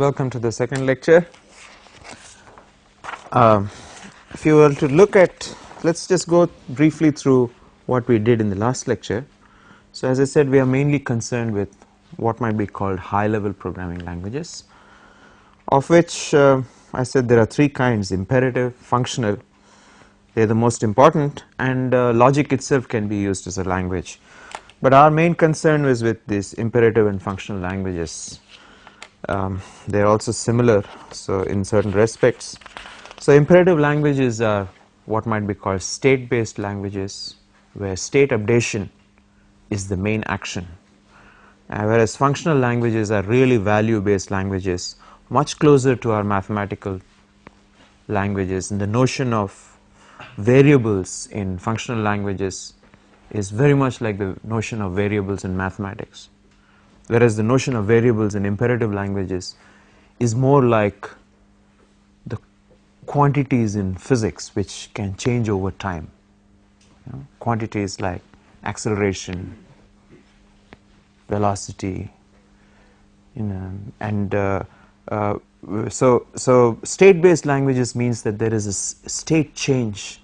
welcome to the second lecture. If you were to look at, let's just go briefly through what we did in the last lecture. So as I said, we are mainly concerned with what might be called high level programming languages, of which I said there are three kinds: imperative, functional, they are the most important, and logic itself can be used as a language. But our main concern was with these imperative and functional languages. They are also similar, so in certain respects. So imperative languages are what might be called state based languages, where state updation is the main action, whereas functional languages are really value based languages, much closer to our mathematical languages. And the notion of variables in functional languages is very much like the notion of variables in mathematics, whereas the notion of variables in imperative languages is more like the quantities in physics which can change over time. Quantities like acceleration, velocity, and so state based languages means that there is a state change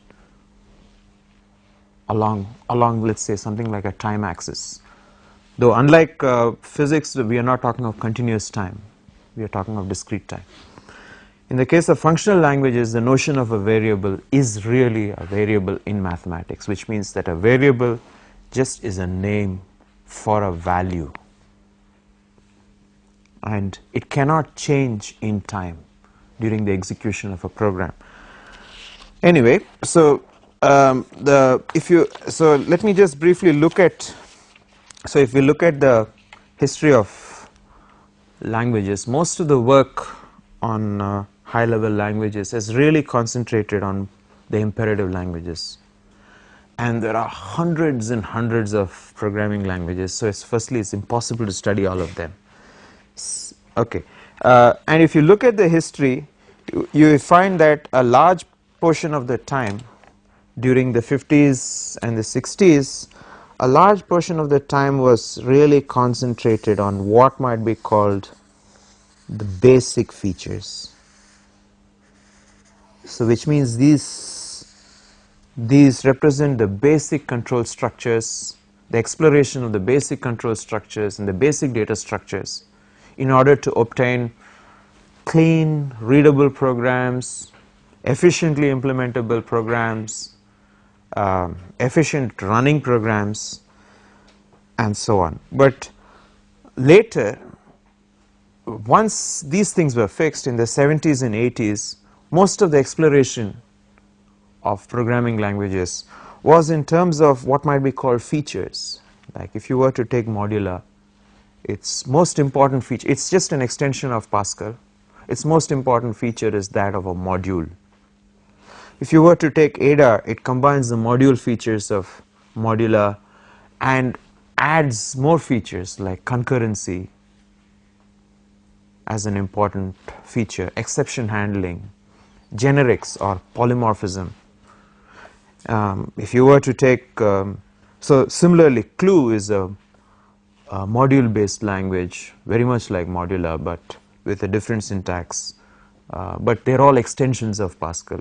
along let's say something like a time axis. Though unlike physics, we are not talking of continuous time, we are talking of discrete time. In the case of functional languages, the notion of a variable is really a variable in mathematics, which means that a variable just is a name for a value, and it cannot change in time during the execution of a program. Anyway, so let me just briefly look at. So if we look at the history of languages, most of the work on high level languages has really concentrated on the imperative languages, and there are hundreds and hundreds of programming languages, so firstly it's impossible to study all of them. Okay, and if you look at the history, you find that a large portion of the time during the 50s and the 60s, a large portion of the time was really concentrated on what might be called the basic features. So which means these represent the basic control structures, the exploration of the basic control structures and the basic data structures in order to obtain clean, readable programs, efficiently implementable programs, efficient running programs, and so on. But later, once these things were fixed in the 70s and 80s, most of the exploration of programming languages was in terms of what might be called features. Like if you were to take Modular, its most important feature, it's just an extension of Pascal, its most important feature is that of a module. If you were to take Ada, it combines the module features of Modular and adds more features like concurrency as an important feature, exception handling, generics or polymorphism. If you were to take, so similarly Clue is a module based language, very much like Modular but with a different syntax, but they are all extensions of Pascal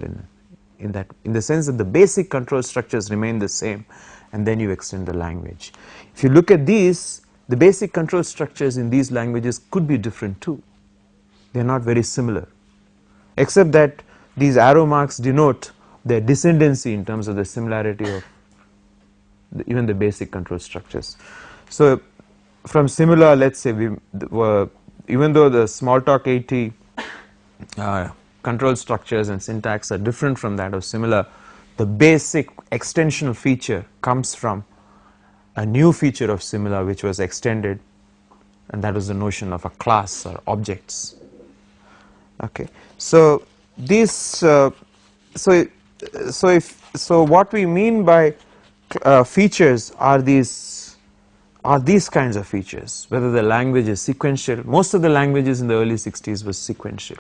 in the sense that the basic control structures remain the same, and then you extend the language. If you look at these, the basic control structures in these languages could be different too. They are not very similar, except that these arrow marks denote their descendancy in terms of the similarity of even the basic control structures. So from similar, let's say even though the Smalltalk 80 control structures and syntax are different from that of similar, the basic extensional feature comes from a new feature of similar which was extended, and that was the notion of a class or objects. Okay, so these so what we mean by features are these kinds of features, whether the language is sequential. Most of the languages in the early 60s was sequential,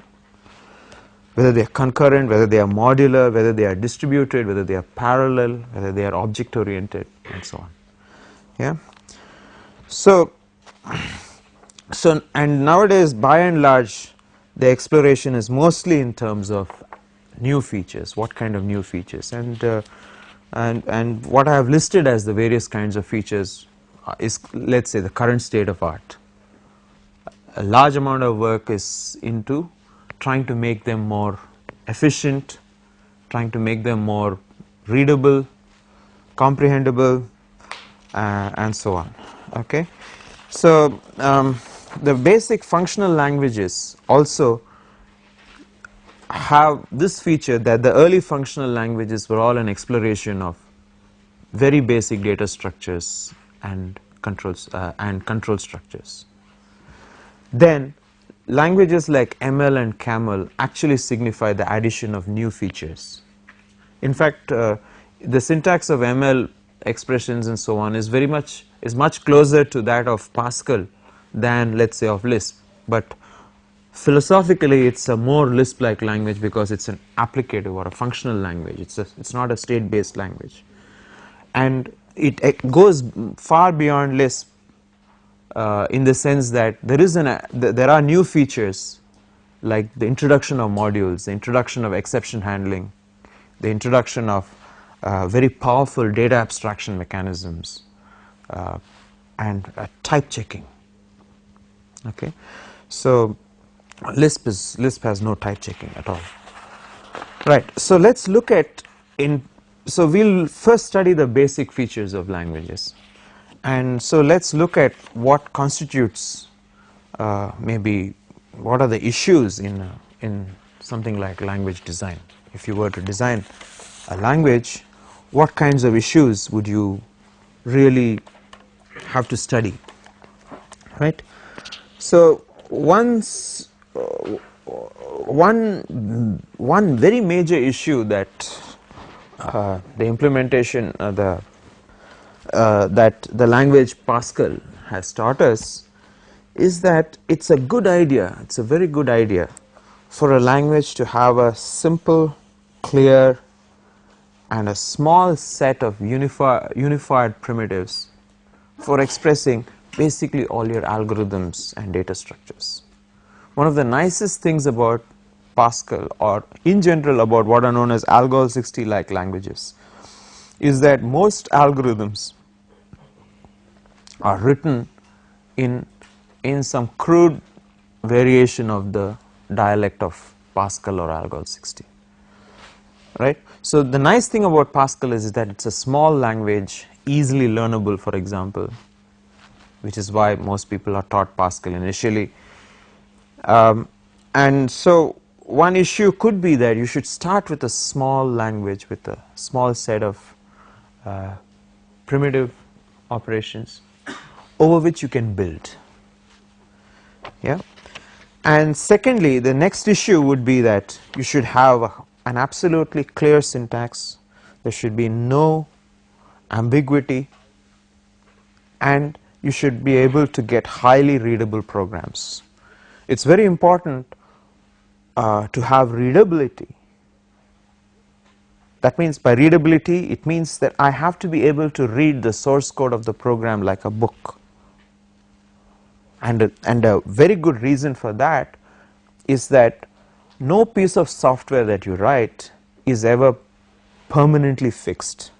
whether they are concurrent, whether they are modular, whether they are distributed, whether they are parallel, whether they are object oriented, and so on. Yeah. So and nowadays by and large the exploration is mostly in terms of new features, what kind of new features, and what I have listed as the various kinds of features is, let's say, the current state of art. A large amount of work is into trying to make them more efficient, trying to make them more readable, comprehensible, and so on. Okay, so the basic functional languages also have this feature that the early functional languages were all an exploration of very basic data structures and controls and control structures. Then languages like ML and CAML actually signify the addition of new features. In fact, the syntax of ML expressions and so on is much closer to that of Pascal than, let's say, of Lisp, but philosophically it's a more Lisp-like language because it's an applicative or a functional language. It's not a state-based language, and it goes far beyond Lisp in the sense that there are new features like the introduction of modules, the introduction of exception handling, the introduction of very powerful data abstraction mechanisms, and type checking. Okay, so Lisp has no type checking at all. Right. So let's look at so we'll first study the basic features of languages, and so let's look at what constitutes maybe what are the issues in something like language design. If you were to design a language, what kinds of issues would you really have to study, right? So one very major issue that the implementation that the language Pascal has taught us is that it's a very good idea for a language to have a simple, clear, and a small set of unified primitives for expressing basically all your algorithms and data structures. One of the nicest things about Pascal, or in general about what are known as Algol 60 like languages, is that most algorithms are written in some crude variation of the dialect of Pascal or Algol 60, right? So the nice thing about Pascal is that it's a small language, easily learnable, for example, which is why most people are taught Pascal initially. And so one issue could be that you should start with a small language with a small set of primitive operations over which you can build. Yeah. And secondly, the next issue would be that you should have an absolutely clear syntax. There should be no ambiguity, and you should be able to get highly readable programs. It's very important to have readability. That means by readability, it means that I have to be able to read the source code of the program like a book. And a very good reason for that is that no piece of software that you write is ever permanently fixed.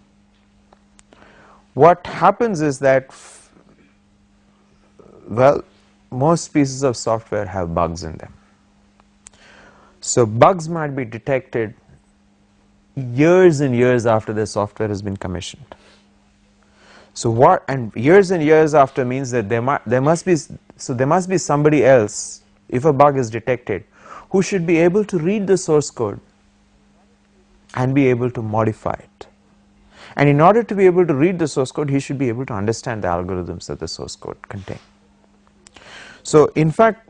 What happens is that, well, most pieces of software have bugs in them. So bugs might be detected years and years after the software has been commissioned. So years and years after means that there must be somebody else, if a bug is detected, who should be able to read the source code and be able to modify it. And in order to be able to read the source code, he should be able to understand the algorithms that the source code contain. So in fact,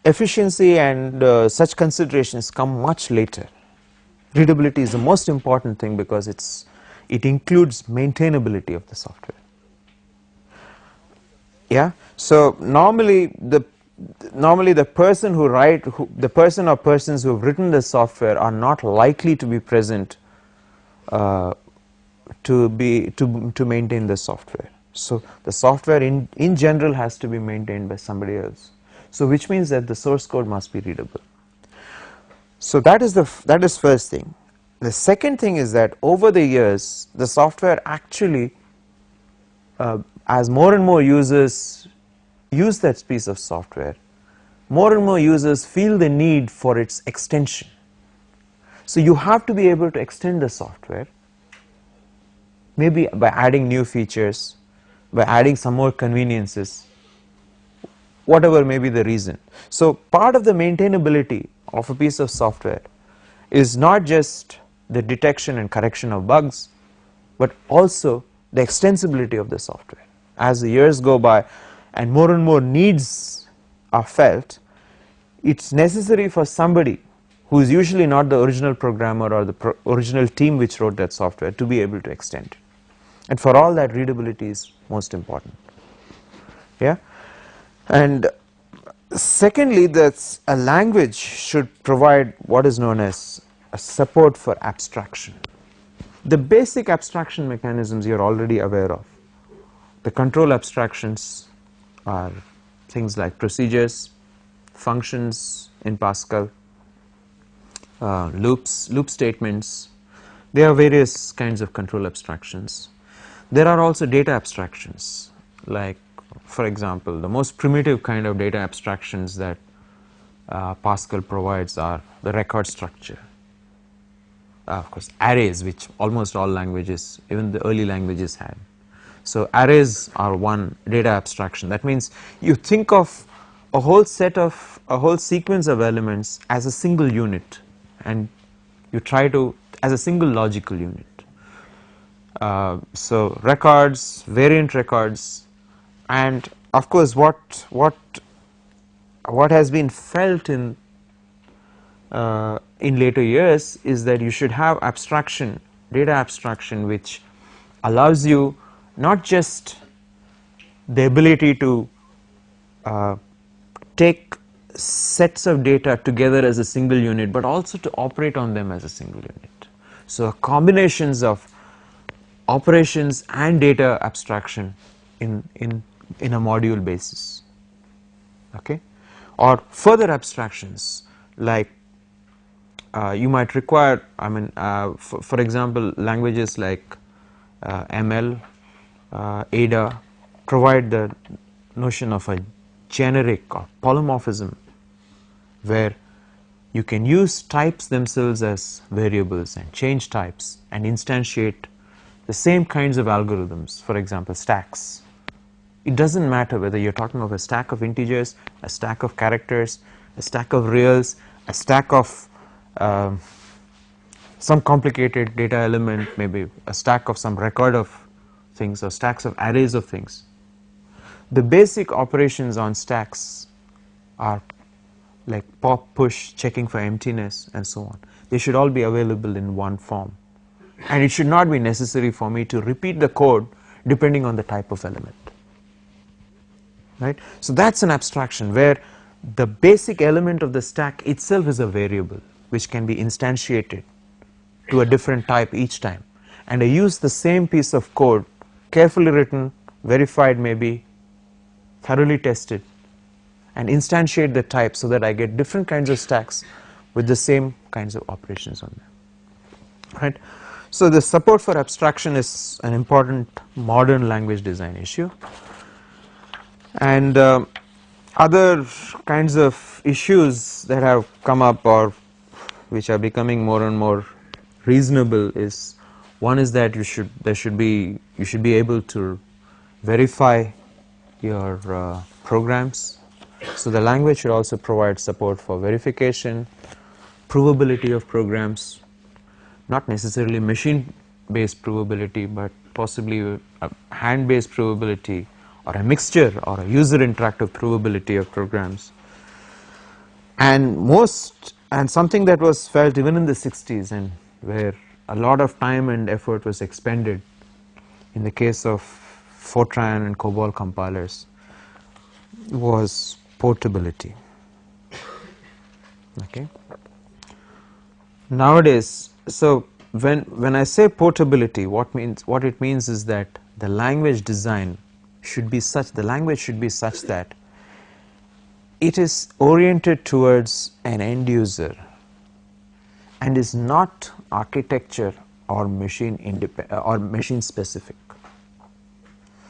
efficiency and such considerations come much later. Readability is the most important thing because it includes maintainability of the software. Yeah. So normally the person the person or persons who have written the software are not likely to be present to maintain the software. So the software in general has to be maintained by somebody else. So which means that the source code must be readable. So that is first thing. The second thing is that over the years the software actually as more and more users use that piece of software, more and more users feel the need for its extension. So you have to be able to extend the software, maybe by adding new features, by adding some more conveniences, whatever may be the reason. So part of the maintainability of a piece of software is not just the detection and correction of bugs, but also the extensibility of the software. As the years go by and more needs are felt, it's necessary for somebody who is usually not the original programmer or the original team which wrote that software to be able to extend it. And for all that, readability is most important. Yeah. And secondly, that a language should provide what is known as a support for abstraction. The basic abstraction mechanisms you are already aware of. The control abstractions are things like procedures, functions in Pascal, loops, loop statements. There are various kinds of control abstractions. There are also data abstractions, like for example the most primitive kind of data abstractions that Pascal provides are the record structure, of course arrays, which almost all languages, even the early languages, had. So arrays are one data abstraction. That means you think of a whole sequence of elements as a single unit, and you try to as a single logical unit. So records, variant records, and of course what has been felt in later years is that you should have abstraction, data abstraction, which allows you not just the ability to take sets of data together as a single unit, but also to operate on them as a single unit. So combinations of operations and data abstraction in a module basis, okay, or further abstractions like you might require, I mean for example languages like ML, Ada provide the notion of a generic or polymorphism where you can use types themselves as variables and change types and instantiate the same kinds of algorithms, for example stacks. It does not matter whether you are talking of a stack of integers, a stack of characters, a stack of reals, a stack of some complicated data element, maybe a stack of some record of things or stacks of arrays of things. The basic operations on stacks are like pop, push, checking for emptiness and so on. They should all be available in one form, and it should not be necessary for me to repeat the code depending on the type of element, right. So that is an abstraction where the basic element of the stack itself is a variable which can be instantiated to a different type each time, and I use the same piece of code, carefully written, verified, maybe thoroughly tested, and instantiate the type so that I get different kinds of stacks with the same kinds of operations on them, right. So the support for abstraction is an important modern language design issue, and other kinds of issues that have come up or which are becoming more and more reasonable is, one is that you should be able to verify your programs. So the language should also provide support for verification, provability of programs, not necessarily machine based provability, but possibly a hand based provability or a mixture or a user interactive provability of programs. And something that was felt even in the 60s and where a lot of time and effort was expended in the case of Fortran and COBOL compilers was portability, okay. Nowadays, so when I say portability, what it means is that the language design should be such, the language should be such that it is oriented towards an end user and is not architecture or machine specific,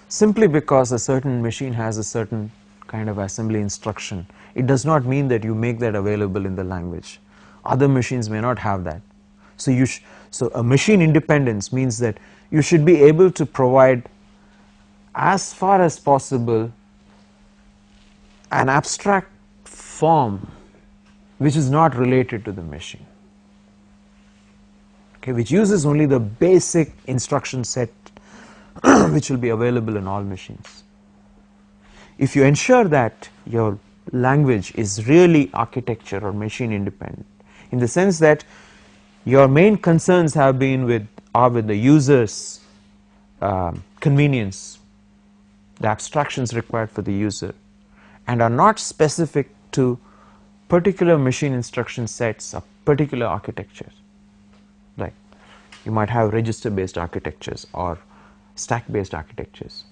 simply because a certain machine has a certain kind of assembly instruction, it does not mean that you make that available in the language. Other machines may not have that. So so a machine independence means that you should be able to provide as far as possible an abstract form which is not related to the machine, okay, which uses only the basic instruction set which will be available in all machines. If you ensure that your language is really architecture or machine independent, in the sense that your main concerns are with the user's convenience, the abstractions required for the user, and are not specific to particular machine instruction sets or particular architectures. Like you might have register based architectures or stack based architectures.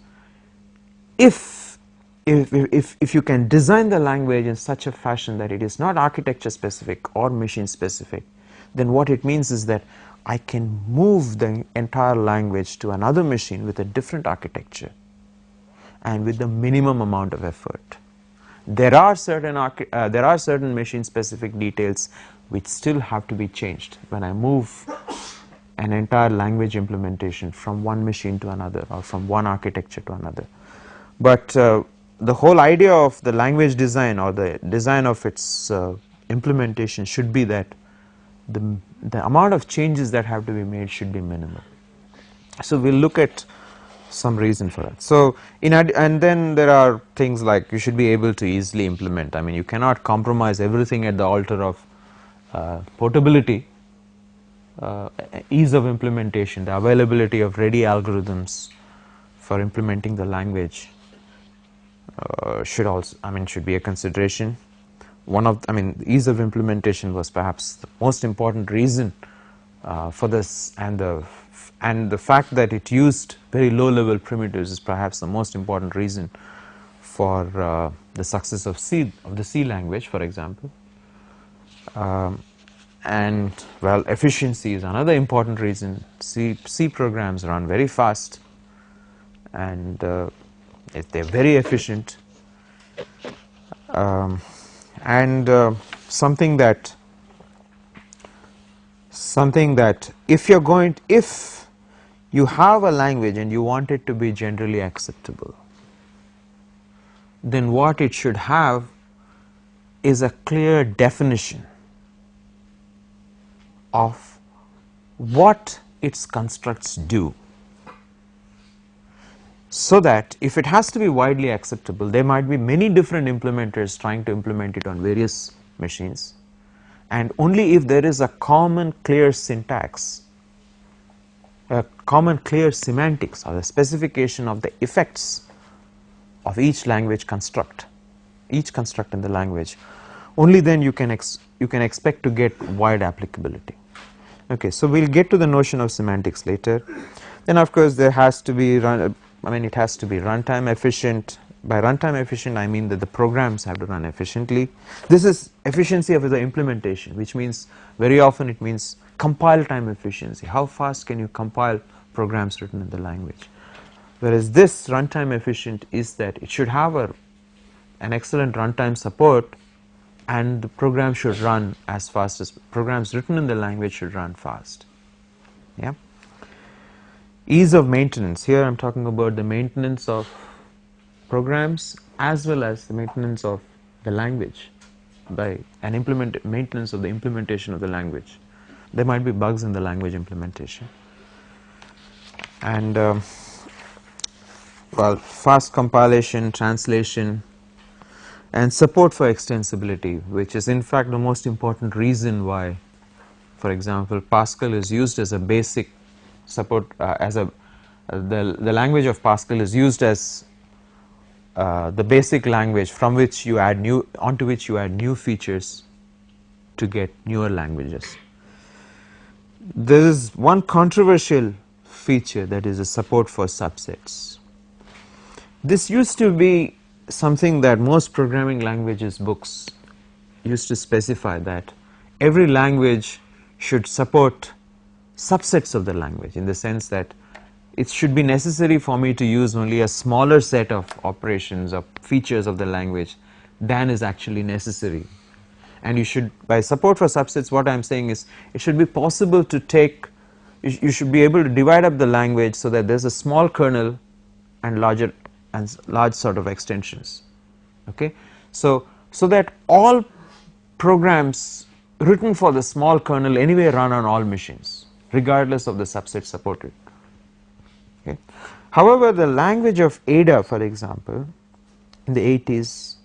If you can design the language in such a fashion that it is not architecture specific or machine specific, then what it means is that I can move the entire language to another machine with a different architecture and with the minimum amount of effort. There are certain machine specific details which still have to be changed when I move an entire language implementation from one machine to another or from one architecture to another. But the whole idea of the language design or the design of its implementation should be that the amount of changes that have to be made should be minimal. So we will look at some reason for that. So and then there are things like you should be able to easily implement. I mean, you cannot compromise everything at the altar of portability, ease of implementation, the availability of ready algorithms for implementing the language should be a consideration. Ease of implementation was perhaps the most important reason for this, and the fact that it used very low level primitives is perhaps the most important reason for the success of the C language, for example. And well, efficiency is another important reason. C programs run very fast and they're very efficient, and something that if you have a language and you want it to be generally acceptable, then what it should have is a clear definition of what its constructs do, so that if it has to be widely acceptable, there might be many different implementers trying to implement it on various machines, and only if there is a common clear syntax, a common clear semantics or the specification of the effects of each language construct, each construct in the language, only then you can expect to get wide applicability. Okay, so we will get to the notion of semantics later. Then of course there has to be it has to be runtime efficient. By runtime efficient I mean that the programs have to run efficiently. This is efficiency of the implementation, which means very often it means compile time efficiency. How fast can you compile programs written in the language? Whereas this runtime efficient is that it should have an excellent runtime support, and the program should run as fast as programs written in the language should run fast. Yeah. Ease of maintenance. Here I am talking about the maintenance of programs as well as the maintenance of the language by maintenance of the implementation of the language. There might be bugs in the language implementation, and well, fast compilation, translation, and support for extensibility, which is in fact the most important reason why, for example, Pascal is used as a basic support, the language of Pascal is used as the basic language from which you add onto which you add new features to get newer languages. There is one controversial feature, that is a support for subsets. This used to be something that most programming languages books used to specify, that every language should support subsets of the language, in the sense that it should be necessary for me to use only a smaller set of operations or features of the language than is actually necessary. And you should, by support for subsets, what I am saying is it should be possible to take, you should be able to divide up the language so that there is a small kernel and large sort of extensions. Okay, so that all programs written for the small kernel anyway run on all machines, regardless of the subset supported. Okay. However, the language of Ada, for example, in the 80s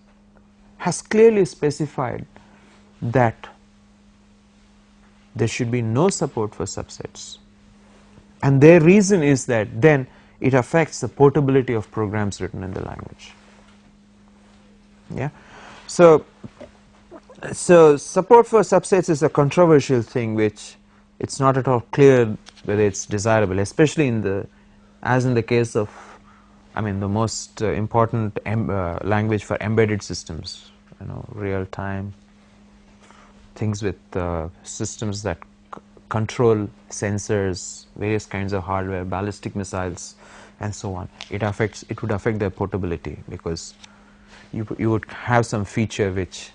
has clearly specified that there should be no support for subsets, and their reason is that then it affects the portability of programs written in the language. Yeah. So support for subsets is a controversial thing, which it's not at all clear whether it's desirable, especially in the, as in the case of, I mean, the most important language for embedded systems, real time things with systems that control sensors, various kinds of hardware, ballistic missiles, and so on. It would affect their portability, because you would have some feature which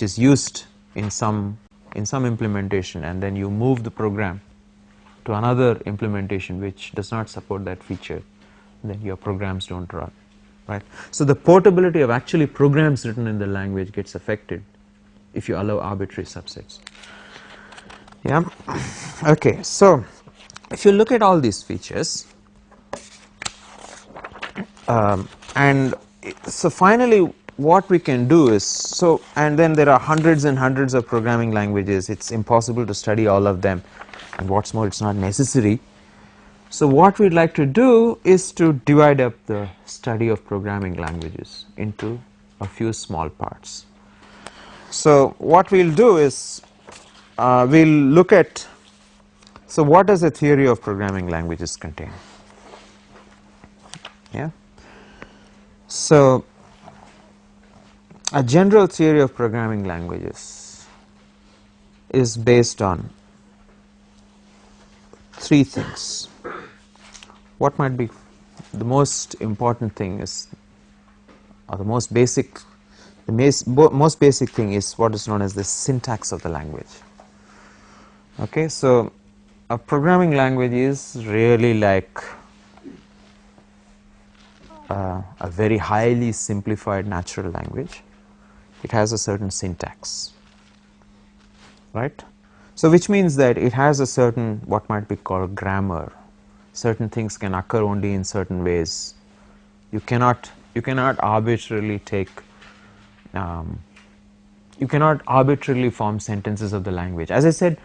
is used in some implementation, and then you move the program to another implementation which does not support that feature, then your programs don't run, right? So the portability of actually programs written in the language gets affected if you allow arbitrary subsets. Yeah. Okay, so if you look at all these features, and so finally what we can do is, and then there are hundreds and hundreds of programming languages, it's impossible to study all of them, and what's more, it's not necessary. So what we'd like to do is to divide up the study of programming languages into a few small parts. So what we'll do is we'll look at, so what does a theory of programming languages contain? Yeah. So a general theory of programming languages is based on three things. What might be the most important thing is, or the most basic thing is what is known as the syntax of the language. Okay, so a programming language is really like a very highly simplified natural language. It has a certain syntax, right? So which means that it has a certain, what might be called grammar. Certain things can occur only in certain ways. You cannot arbitrarily take you cannot arbitrarily form sentences of the language. As I said,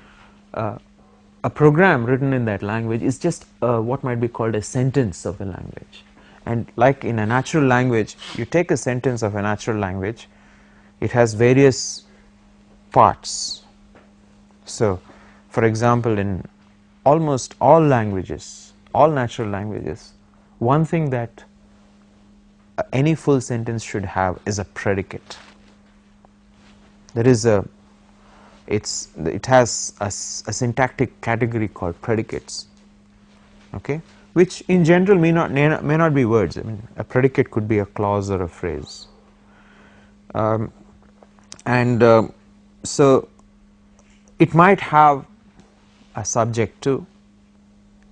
a program written in that language is just what might be called a sentence of the language. And like in a natural language, you take a sentence of a natural language, it has various parts. So for example, in almost all languages, all natural languages, one thing that any full sentence should have is a predicate. There is it has a syntactic category called predicates, okay, which in general may not be words. I mean, a predicate could be a clause or a phrase, so it might have a subject too.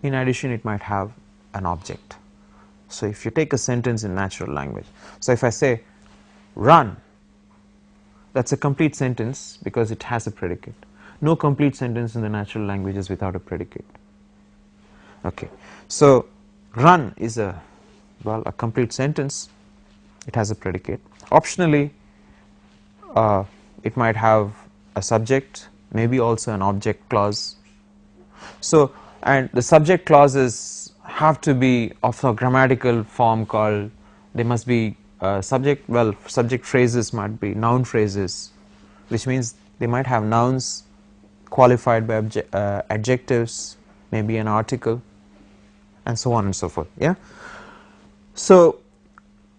In addition, it might have an object. So if you take a sentence in natural language, so if I say run, that's a complete sentence because it has a predicate. No complete sentence in the natural language is without a predicate. Okay, so run is a complete sentence. It has a predicate. Optionally, it might have a subject, maybe also an object clause. So, and the subject clauses have to be of a grammatical form called, they must be subject phrases might be noun phrases, which means they might have nouns qualified by adjectives, maybe an article, and so on and so forth. Yeah. So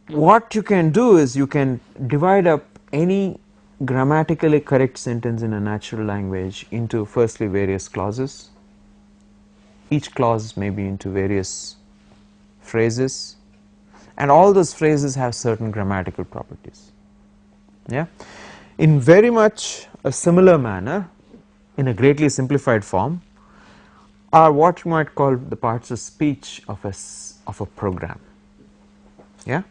what you can do is you can divide up any grammatically correct sentence in a natural language into firstly various clauses. Each clause may be into various phrases, and all those phrases have certain grammatical properties. Yeah, in very much a similar manner, in a greatly simplified form, are what you might call the parts of speech of a program. Yeah,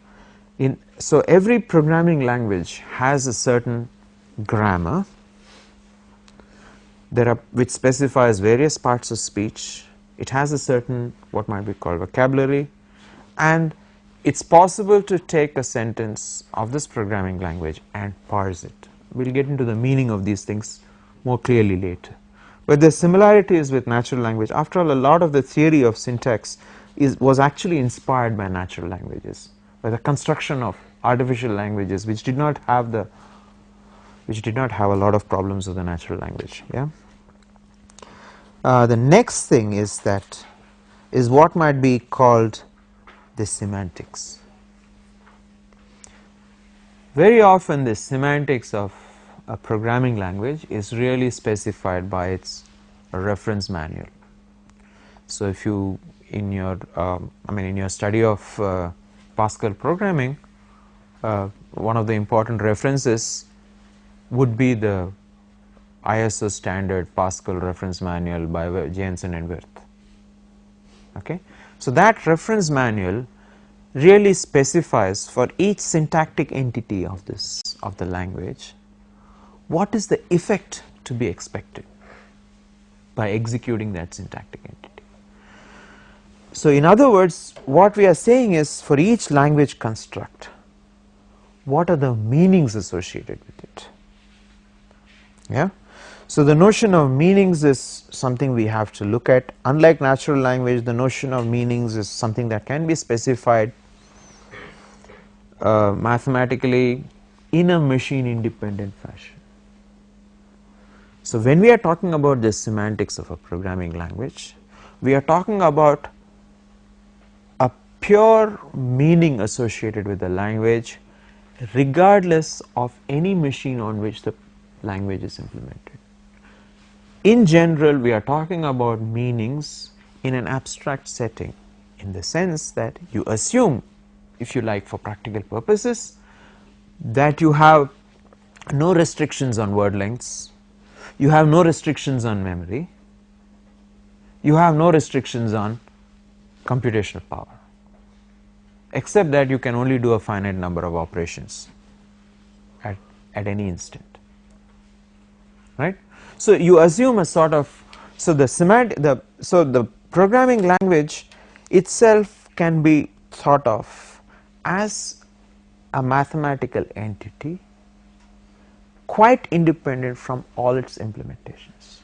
so every programming language has a certain grammar which specifies various parts of speech. It has a certain what might be called vocabulary, and it's possible to take a sentence of this programming language and parse it. We'll get into the meaning of these things more clearly later. But the similarities with natural language, after all, a lot of the theory of syntax was actually inspired by natural languages, by the construction of artificial languages which did not have a lot of problems with the natural language. Yeah. The next thing is what might be called the semantics. Very often the semantics of a programming language is really specified by its reference manual. So if you in your study of Pascal programming, one of the important references would be the ISO standard Pascal reference manual by Jensen and Wirth. Okay, so that reference manual really specifies for each syntactic entity of the language what is the effect to be expected by executing that syntactic entity. So in other words, what we are saying is, for each language construct, what are the meanings associated with it? Yeah. So the notion of meanings is something we have to look at. Unlike natural language, the notion of meanings is something that can be specified mathematically in a machine independent fashion. So when we are talking about the semantics of a programming language, we are talking about a pure meaning associated with the language regardless of any machine on which the language is implemented. In general, we are talking about meanings in an abstract setting, in the sense that you assume, if you like, for practical purposes, that you have no restrictions on word lengths, you have no restrictions on memory, you have no restrictions on computational power, except that you can only do a finite number of operations at any instant, right? So you assume a sort of, so the programming language itself can be thought of as a mathematical entity quite independent from all its implementations.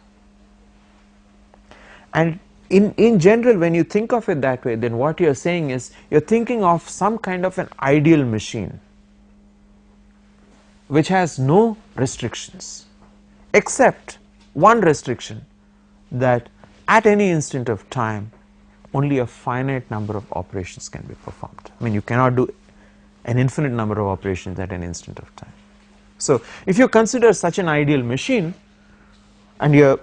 And in general, when you think of it that way, then what you are saying is you are thinking of some kind of an ideal machine which has no restrictions, except one restriction, that at any instant of time only a finite number of operations can be performed. I mean, you cannot do an infinite number of operations at an instant of time. So if you consider such an ideal machine, and then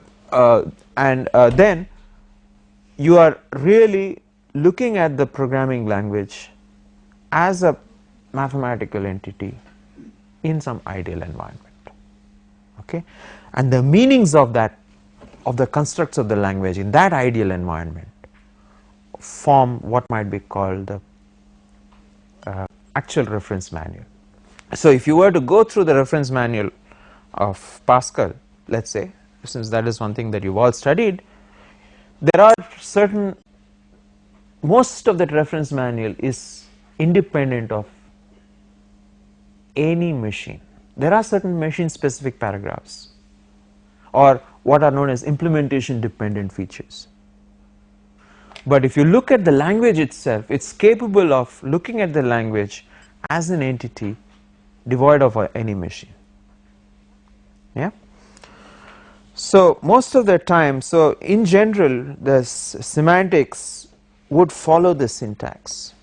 you are really looking at the programming language as a mathematical entity in some ideal environment. Okay, and the meanings of that, of the constructs of the language in that ideal environment, form what might be called the actual reference manual. So if you were to go through the reference manual of Pascal, let's say, since that is one thing that you've all studied, there are certain, most of that reference manual is independent of any machine. There are certain machine specific paragraphs, or what are known as implementation dependent features. But if you look at the language itself, it's capable of looking at the language as an entity devoid of any machine. Yeah. So most of the time, so in general, the semantics would follow the syntax.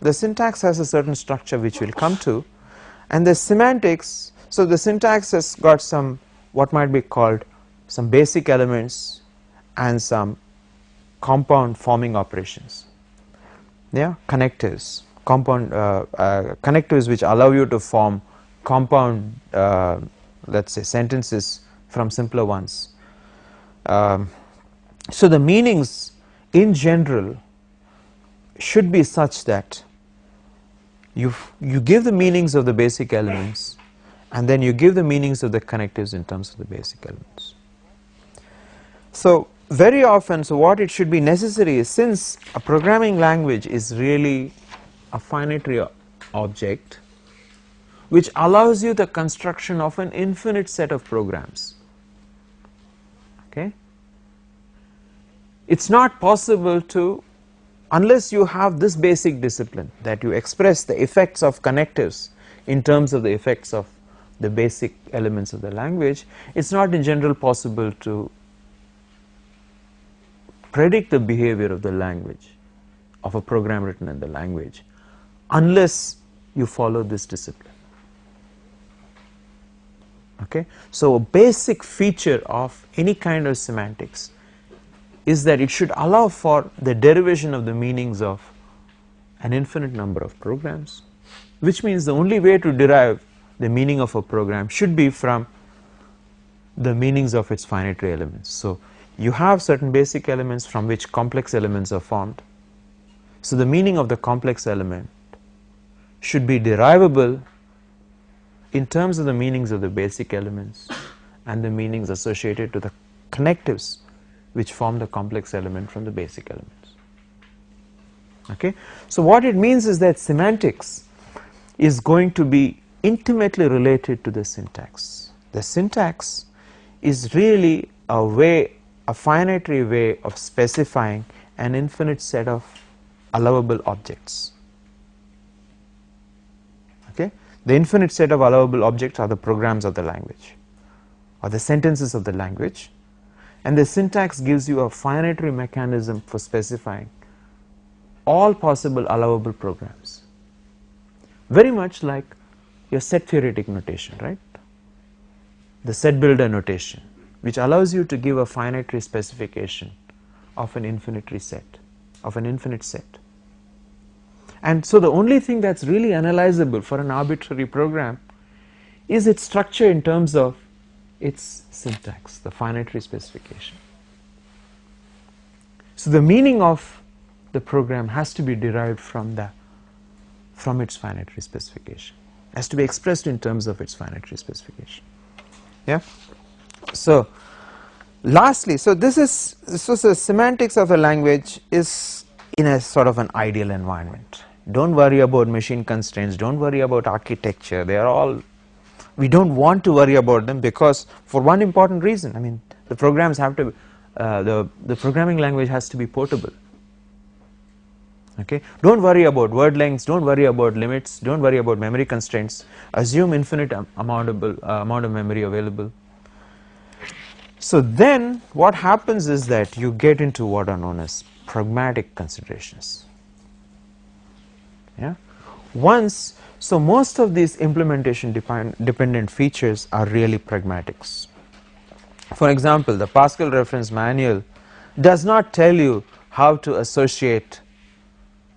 the syntax has a certain structure which we'll come to, and the semantics, so the syntax has got some what might be called some basic elements and some compound forming operations, yeah, connectives, compound connectives which allow you to form compound let us say sentences from simpler ones. So the meanings in general should be such that you give the meanings of the basic elements and then you give the meanings of the connectives in terms of the basic elements. So very often, so what it should be necessary is, since a programming language is really a finitary object which allows you the construction of an infinite set of programs, okay, it's not possible to, unless you have this basic discipline that you express the effects of connectives in terms of the effects of the basic elements of the language, it's not in general possible to predict the behavior of the language, of a program written in the language, unless you follow this discipline. Okay? So a basic feature of any kind of semantics is that it should allow for the derivation of the meanings of an infinite number of programs, which means the only way to derive the meaning of a program should be from the meanings of its finitary elements. So you have certain basic elements from which complex elements are formed. So the meaning of the complex element should be derivable in terms of the meanings of the basic elements and the meanings associated to the connectives which form the complex element from the basic elements. Okay? So what it means is that semantics is going to be intimately related to the syntax. The syntax is really a way, a finitary way of specifying an infinite set of allowable objects. Okay? The infinite set of allowable objects are the programs of the language or the sentences of the language, and the syntax gives you a finitary mechanism for specifying all possible allowable programs, very much like your set theoretic notation, right? The set builder notation, which allows you to give a finitary specification of an infinitary set, of an infinite set. And so the only thing that's really analyzable for an arbitrary program is its structure in terms of its syntax, the finitary specification. So the meaning of the program has to be derived from its finitary specification, has to be expressed in terms of its finitary specification. Yeah. So lastly, so this was the semantics of a language is in a sort of an ideal environment. Don't worry about machine constraints, don't worry about architecture, they are all, we don't want to worry about them, because for one important reason, I mean, the programs have to, the programming language has to be portable. Okay, don't worry about word lengths, don't worry about limits, don't worry about memory constraints, assume infinite amount of memory available. So then what happens is that you get into what are known as pragmatic considerations. Yeah, so most of these implementation dependent features are really pragmatics. For example, the Pascal reference manual does not tell you how to associate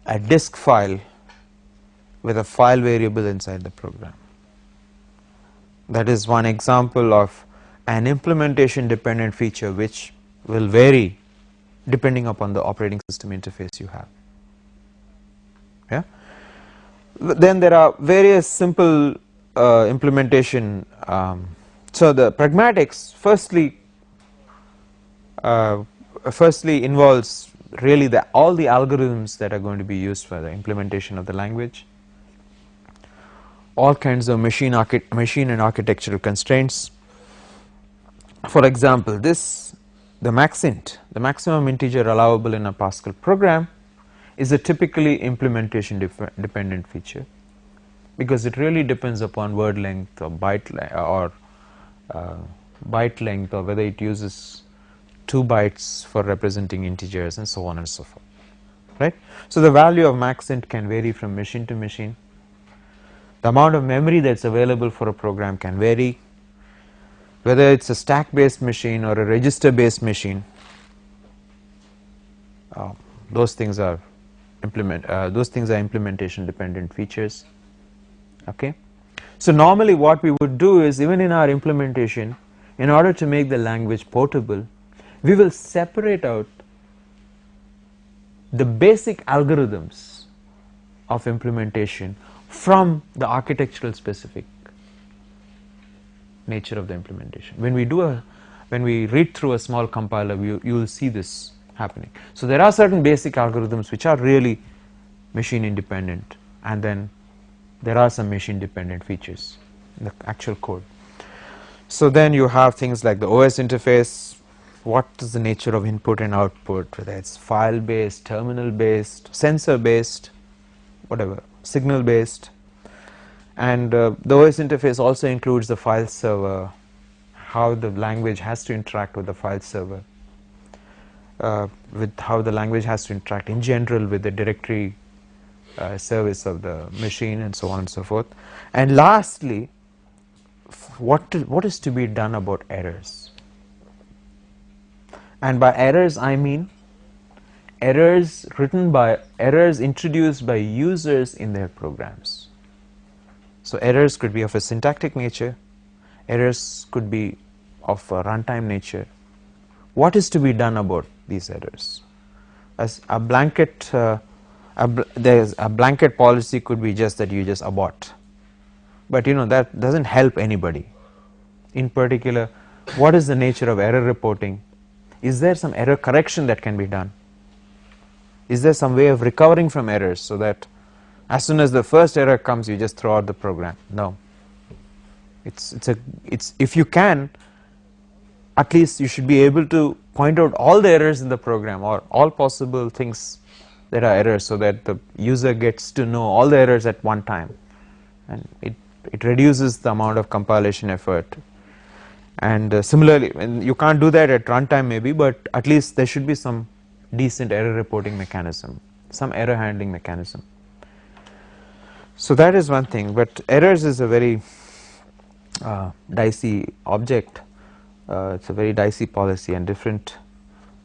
a disk file with a file variable inside the program. That is one example of an implementation dependent feature which will vary depending upon the operating system interface you have. Yeah. Then there are various simple implementation. So the pragmatics firstly involves really all the algorithms that are going to be used for the implementation of the language, all kinds of machine and architectural constraints. For example, the maxint, the maximum integer allowable in a Pascal program, is a typically implementation dependent feature, because it really depends upon word length or byte length, or whether it uses 2 bytes for representing integers and so on and so forth. right. So the value of maxint can vary from machine to machine. The amount of memory that's available for a program can vary, whether it's a stack based machine or a register based machine. Those things are implementation dependent features. Okay. So normally what we would do is, even in our implementation, in order to make the language portable, we will separate out the basic algorithms of implementation from the architectural specific nature of the implementation. When we read through a small compiler, you will see this happening. So there are certain basic algorithms which are really machine independent, and then there are some machine dependent features in the actual code. So then you have things like the OS interface. What is the nature of input and output, whether it's file based, terminal based, sensor based, whatever, signal based. And the OS interface also includes the file server, how the language has to interact with the file server, with how the language has to interact in general with the directory service of the machine, and so on and so forth. And lastly, what is to be done about errors. And by errors I mean errors introduced by users in their programs. So errors could be of a syntactic nature, errors could be of a runtime nature. What is to be done about these errors? As a blanket there's a blanket policy could be just that you just abort, but that doesn't help anybody. In particular, what is the nature of error reporting? Is there some error correction that can be done? Is there some way of recovering from errors, so that as soon as the first error comes you just throw out the program? No. It's if you can, at least you should be able to point out all the errors in the program, or all possible things that are errors, so that the user gets to know all the errors at one time, and it reduces the amount of compilation effort. And similarly, and you can't do that at runtime maybe, but at least there should be some decent error reporting mechanism, some error handling mechanism. So that is one thing, but errors is a very dicey object. It's a very dicey policy, and different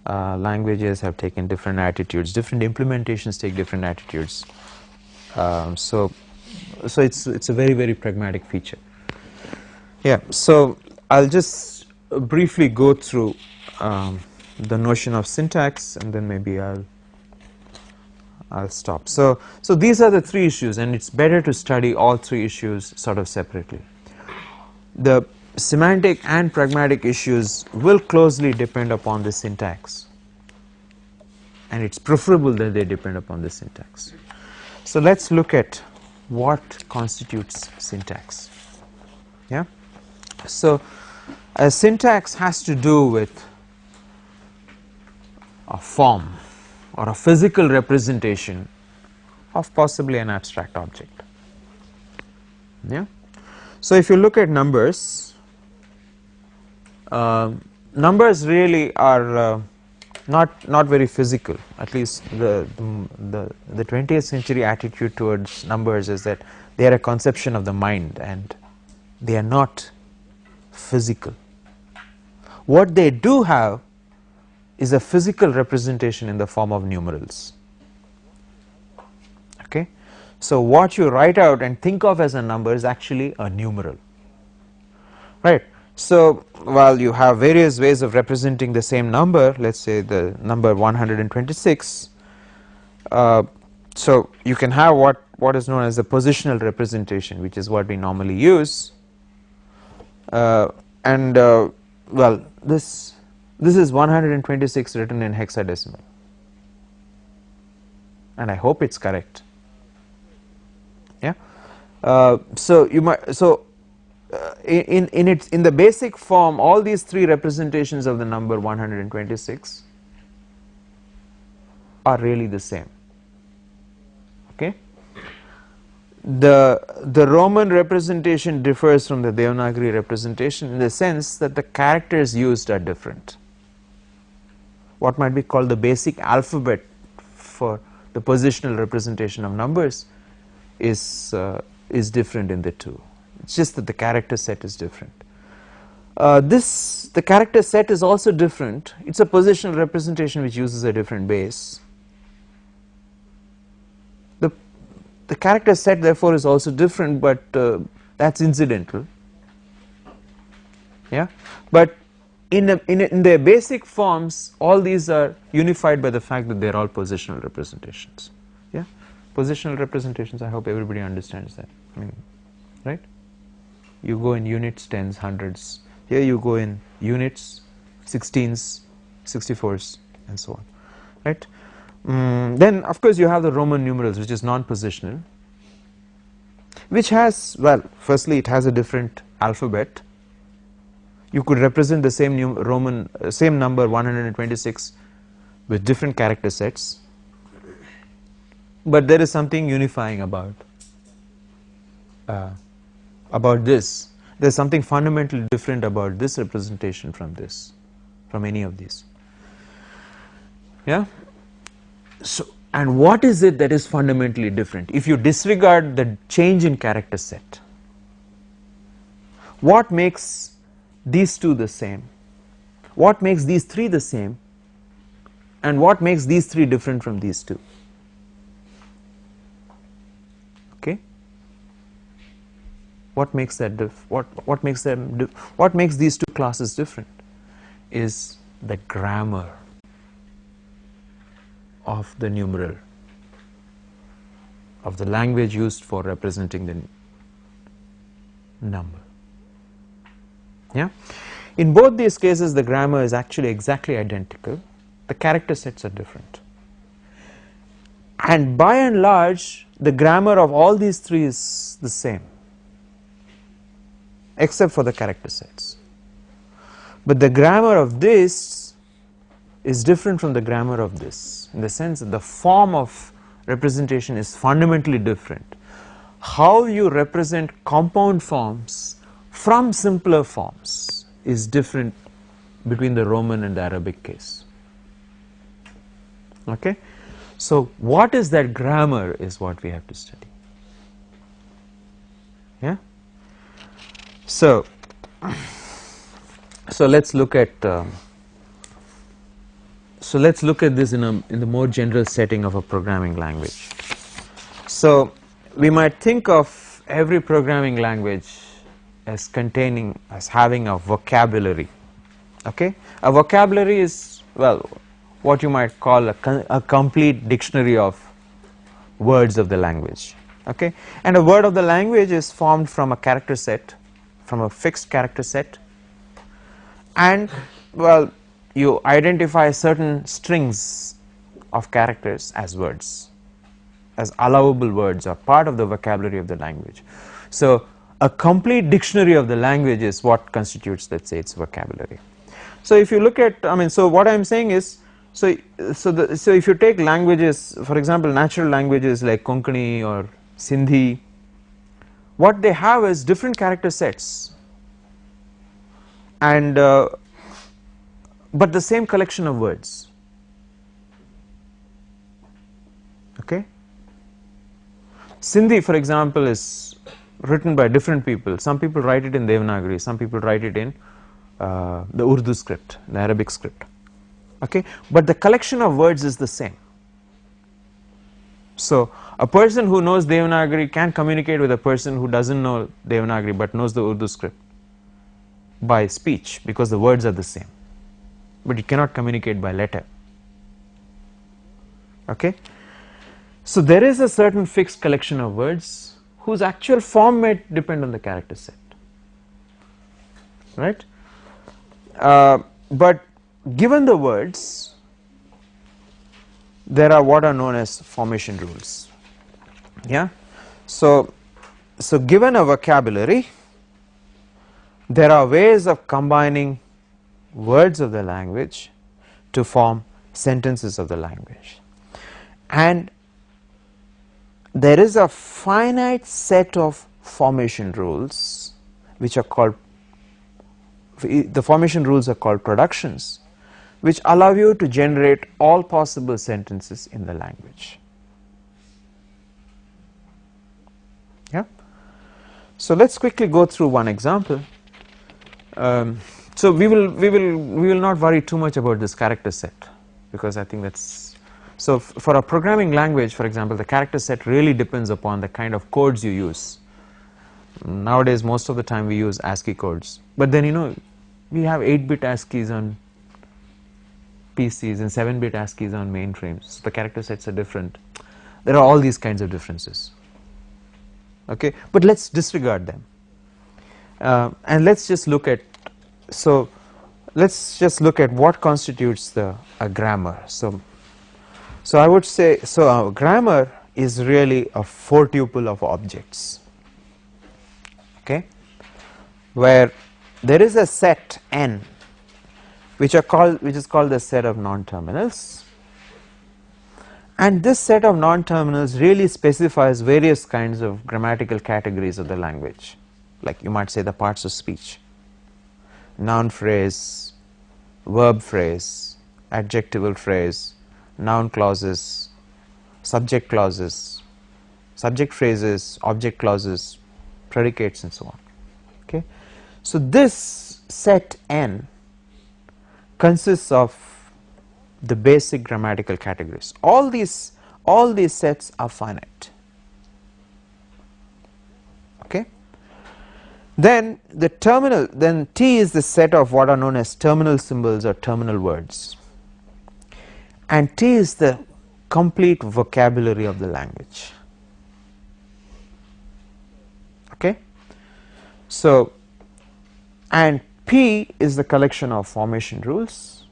languages have taken different attitudes, different implementations take different attitudes. So it's a very, very pragmatic feature. Yeah, so I'll just briefly go through the notion of syntax, and then maybe I'll stop. So these are the three issues, and it's better to study all three issues sort of separately. The semantic and pragmatic issues will closely depend upon the syntax, and it's preferable that they depend upon the syntax. So let's look at what constitutes syntax. Yeah, so a syntax has to do with a form or a physical representation of possibly an abstract object. Yeah, so if you look at numbers, numbers really are not very physical. At least the 20th century attitude towards numbers is that they are a conception of the mind, and they are not physical. What they do have is a physical representation in the form of numerals. Okay, so what you write out and think of as a number is actually a numeral, right? So while you have various ways of representing the same number, let's say the number 126, so you can have what is known as a positional representation, which is what we normally use, and well, this is 126 written in hexadecimal, and I hope it's correct. Yeah, so you might in the basic form, all these three representations of the number 126 are really the same. Okay, the Roman representation differs from the Devanagari representation in the sense that the characters used are different. What might be called the basic alphabet for the positional representation of numbers is different in the two. It's just that the character set is different. The character set is also different. It's a positional representation which uses a different base. The character set therefore is also different, but that's incidental. Yeah, but in their basic forms, all these are unified by the fact that they are all positional representations. Yeah, positional representations. I hope everybody understands that. I mean, right? You go in units, tens, hundreds. Here you go in units, 16s, 64s, and so on. Right? Then of course you have the Roman numerals, which is non-positional, which has, well, firstly it has a different alphabet. You could represent the same same number 126 with different character sets, but there is something unifying about this. There is something fundamentally different about this representation from any of these. Yeah. So, and what is it that is fundamentally different? If you disregard the change in character set, what makes these two the same? What makes these three the same? And what makes these three different from these two? Okay. What makes that what makes these two classes different is the grammar of the numeral, of the language used for representing the number. Yeah, in both these cases the grammar is actually exactly identical, the character sets are different, and by and large the grammar of all these three is the same except for the character sets, but the grammar of this is different from the grammar of this, in the sense that the form of representation is fundamentally different. How you represent compound forms from simpler forms is different between the Roman and the Arabic case. Okay, so what is that grammar is what we have to study. Yeah, so let's look at this in the more general setting of a programming language. So we might think of every programming language as having a vocabulary. Okay, a vocabulary is, well, what you might call a complete dictionary of words of the language. Okay, and a word of the language is formed from a character set, from a fixed character set, and, well, you identify certain strings of characters as words, as allowable words or part of the vocabulary of the language. So a complete dictionary of the language is what constitutes, let's say, its vocabulary. So if you look at, I mean, so what I am saying is, so if you take languages, for example, natural languages like Konkani or Sindhi, what they have is different character sets, and but the same collection of words. Okay, Sindhi, for example, is written by different people. Some people write it in Devanagari, some people write it in the Urdu script, the Arabic script. Okay, but the collection of words is the same. So a person who knows Devanagari can communicate with a person who doesn't know Devanagari but knows the Urdu script by speech, because the words are the same, but you cannot communicate by letter. Okay, so there is a certain fixed collection of words whose actual form may depend on the character set, right? But given the words, there are what are known as formation rules. Yeah, so given a vocabulary, there are ways of combining words of the language to form sentences of the language, and there is a finite set of formation rules which are called, the formation rules are called productions, which allow you to generate all possible sentences in the language. Yeah. So let's quickly go through one example. So we will not worry too much about this character set, because I think that's so for a programming language, for example, the character set really depends upon the kind of codes you use. Nowadays most of the time we use ASCII codes, but then we have 8-bit ASCIIs on PCs and 7-bit ASCIIs on mainframes, so the character sets are different. There are all these kinds of differences, okay, but let's disregard them, and let's just look at what constitutes a grammar. So I would say, a grammar is really a 4-tuple of objects, okay, where there is a set n which is called the set of non-terminals, and this set of non-terminals really specifies various kinds of grammatical categories of the language, like you might say the parts of speech: noun phrase, verb phrase, adjectival phrase, noun clauses, subject clauses, subject phrases, object clauses, predicates, and so on. Okay, so this set n consists of the basic grammatical categories. All these sets are finite. Okay. Then T is the set of what are known as terminal symbols or terminal words, and T is the complete vocabulary of the language. Okay. So, and P is the collection of formation rules,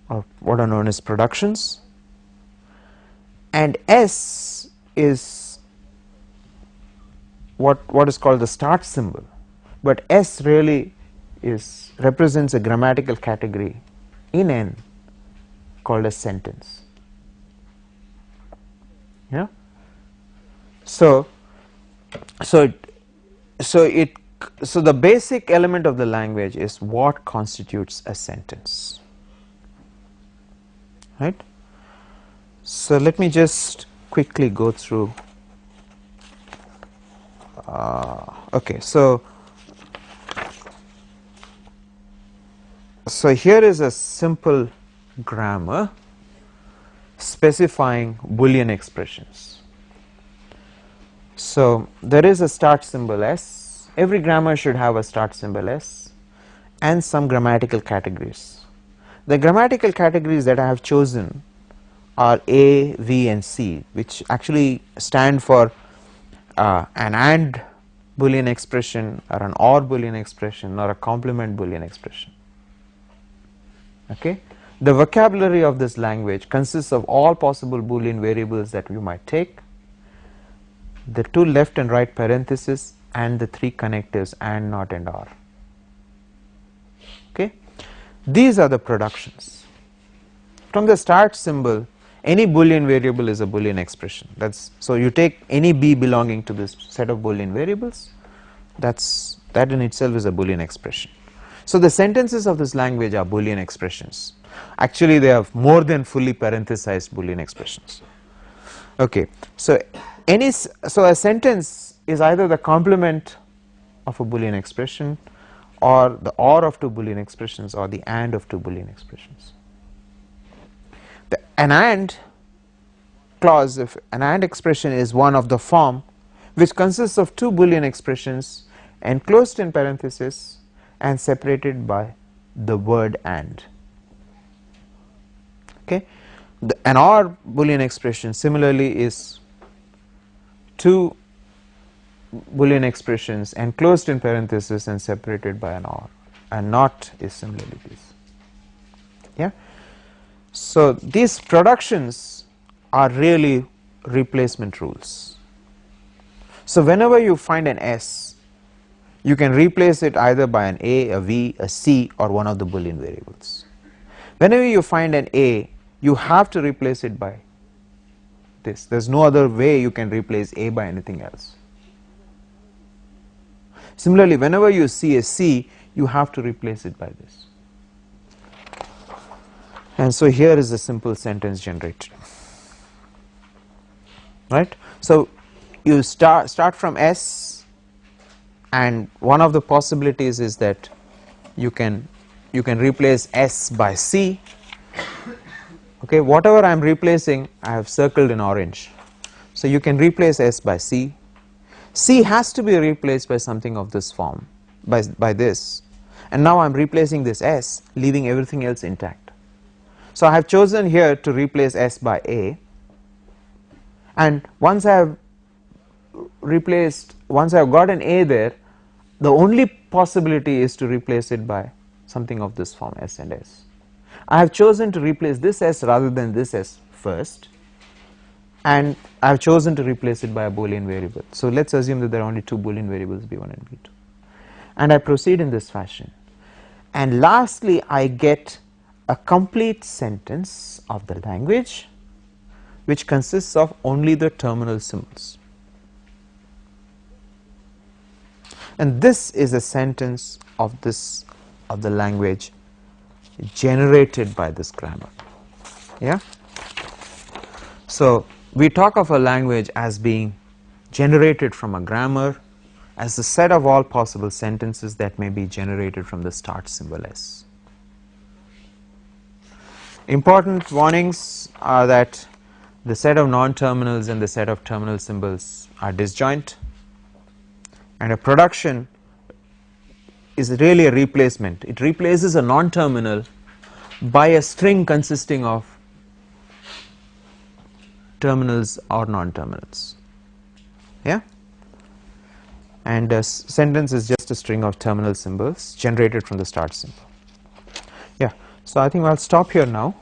or what are known as productions, and S is what is called the start symbol, but S really represents a grammatical category in N called a sentence. Yeah. So the basic element of the language is what constitutes a sentence, right? So let me just quickly go through. Okay, so here is a simple grammar specifying Boolean expressions. So there is a start symbol S. Every grammar should have a start symbol S and some grammatical categories. The grammatical categories that I have chosen are A, V, and C, which actually stand for an AND Boolean expression, or an OR Boolean expression, or a complement Boolean expression. Okay. The vocabulary of this language consists of all possible Boolean variables that you might take, the 2 left and right parentheses, and the 3 connectives AND, NOT, and OR. Okay. These are the productions. From the start symbol, any Boolean variable is a Boolean expression. So you take any B belonging to this set of Boolean variables, that in itself is a Boolean expression. So the sentences of this language are Boolean expressions. Actually they have more than fully parenthesized Boolean expressions. Okay, so a sentence is either the complement of a Boolean expression, or the OR of 2 Boolean expressions, or the AND of 2 Boolean expressions. An AND clause, if an AND expression, is one of the form which consists of 2 Boolean expressions enclosed in parentheses and separated by the word AND. Okay. An OR Boolean expression similarly is 2 Boolean expressions enclosed in parentheses and separated by an OR, and NOT is similarly this. Yeah. So these productions are really replacement rules. So whenever you find an S, you can replace it either by an A, a V, a C, or one of the Boolean variables. Whenever you find an A, you have to replace it by this. There is no other way you can replace A by anything else. Similarly, whenever you see a C, you have to replace it by this. And so here is a simple sentence generated, right? So you start from S, and one of the possibilities is that you can replace S by C. Okay, whatever I am replacing I have circled in orange. So you can replace S by C. C has to be replaced by something of this form, by this, and now I am replacing this S, leaving everything else intact. So I have chosen here to replace S by A, and once I have got an A there, the only possibility is to replace it by something of this form, S and S. I have chosen to replace this S rather than this S first, and I have chosen to replace it by a Boolean variable. So let us assume that there are only two Boolean variables, B1 and B2, and I proceed in this fashion, and lastly I get a complete sentence of the language which consists of only the terminal symbols, and this is a sentence of the language generated by this grammar. Yeah, so we talk of a language as being generated from a grammar as the set of all possible sentences that may be generated from the start symbol S. Important warnings are that the set of non-terminals and the set of terminal symbols are disjoint, and a production is really a replacement. It replaces a non-terminal by a string consisting of terminals or non-terminals. Yeah, and a sentence is just a string of terminal symbols generated from the start symbol. Yeah, so I think I'll stop here now.